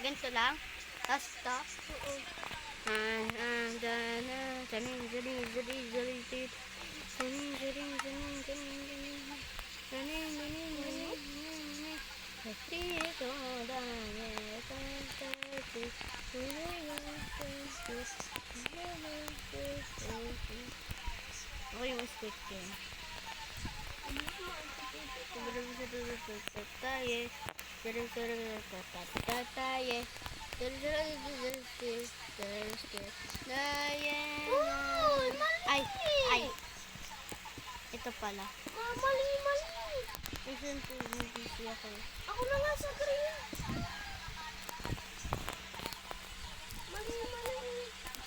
Ganito lang? Tapos to? Oo. Ako yung Squid Game. Ay, ay. Ito pala. Mali. Listen to busy ako. Ako na nga sa green. Mali.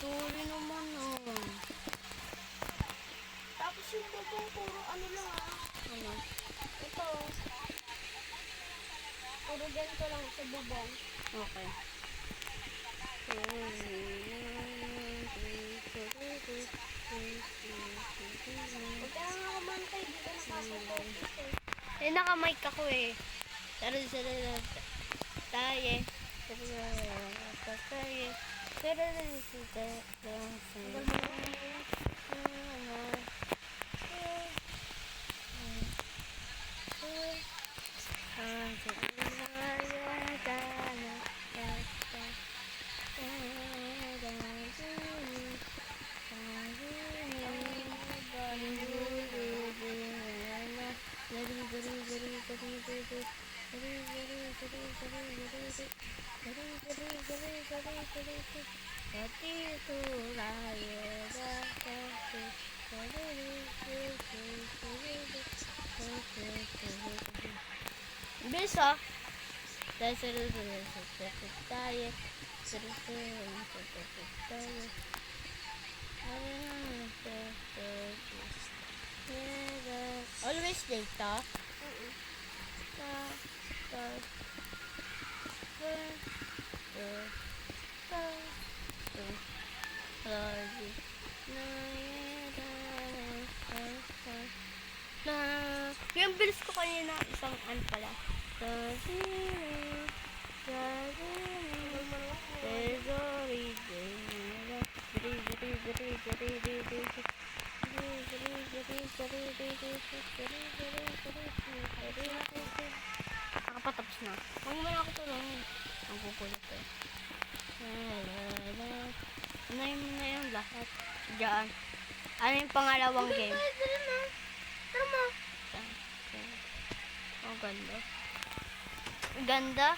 Sorry naman oh. Tapos yung bubong puro ano lang Ano? Ito. Puro ganito lang sa bubong. Okay. Huwag ka nga kumantay. Di ka nakaka-focus eh. Eh, naka-mic ako eh. Tayo. Bilis ah. Always data. Yung bilis ko kanina isang ano pala. Nakapatapos na. Huwag mo na ako tulungan. Ang pupulot ko. Unahin mo na yung lahat. Diyan. Ano yung pangalawang game? Tara mo. Oh, ganda. Ganda.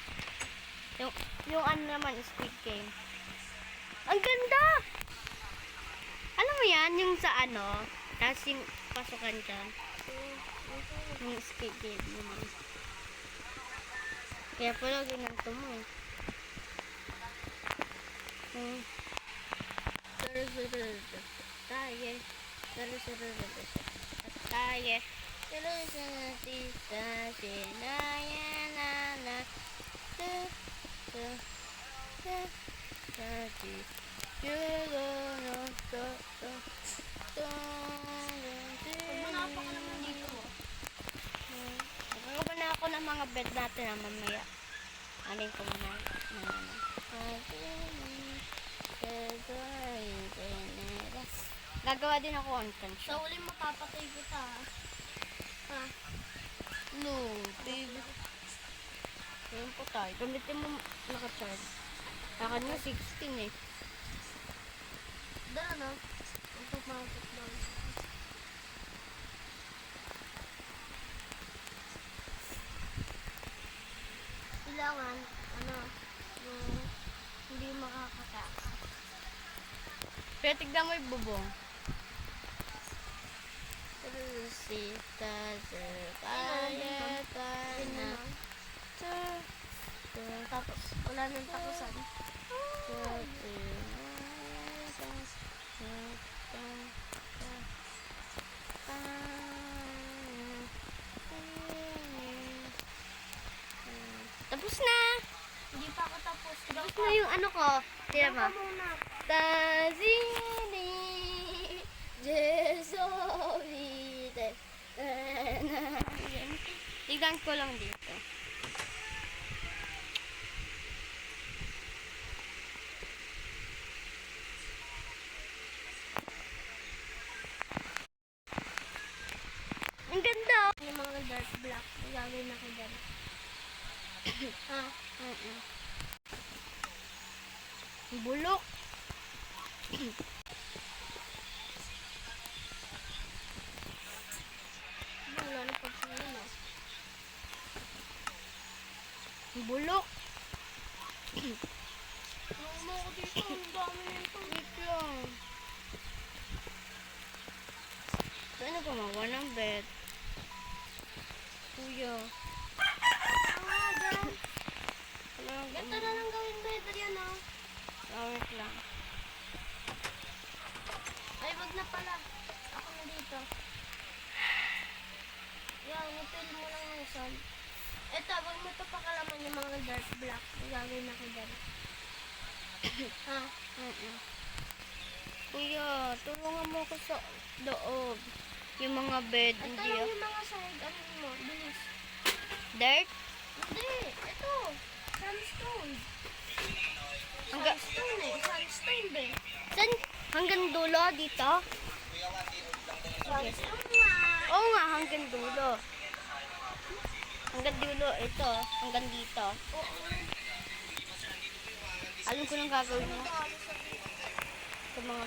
Yung ano naman, Squid Game. Ang ganda! Alam mo yan, yung sa ano, tapos yung pasukan dyan. Yung Squid Game naman. Kaya pala ginanto mo eh. Taye. Manapok ka naman dito. Nagagawa na ako ng mga bed natin na mamaya. Alin ko muna. Gagawa din ako unconscious. Sa uli mapapatay kita. Ha? No, baby. Ayun po tayo. Gamitin mo naka-charge. Akin na 16 eh. Dala na. Automatic lang. Kailangan, yung hindi makakatakas. Pero tignan mo yung bubong. Sita, kaya na. Tapos, wala nang tapusan. Tapos na! Hindi pa ako tapos. Tapos na yung ano ko. Tira mo. muna. Tazini Jesovite. Tignan ko lang dito. gagawin ako dyan. Ha? Ang bulok. Wala na pagsunod mo. Ang bulok. Tulungan mo ako dito. Ang dami nito. Wait lang. Saan na gumawa ng bed? Kuya. Tama dyan. Walang Ganito na lang gawin mo. Ito yan oh. wait lang. Ay, wag na pala. Ako na dito. Yan, i-fill mo lang ng sun. Eto, wag mo ito pakalaman yung mga dark black. Gagawin ako dyan. Ha? Kuya, tulungan mo ko sa loob. Yung mga bed, Ito hindi lang ah. yung mga side. Ano mo? Bilis. Dirt? Hindi. Ito. Sandstone. Hanggang, Sandstone eh. Sandstone eh. saan? Hanggang dulo dito? Sandstone nga. Oo nga, hanggang dulo. Hanggang dulo, ito. Hanggang dito. Oo. Alam ko nang gagawin mo Ano sa sa mga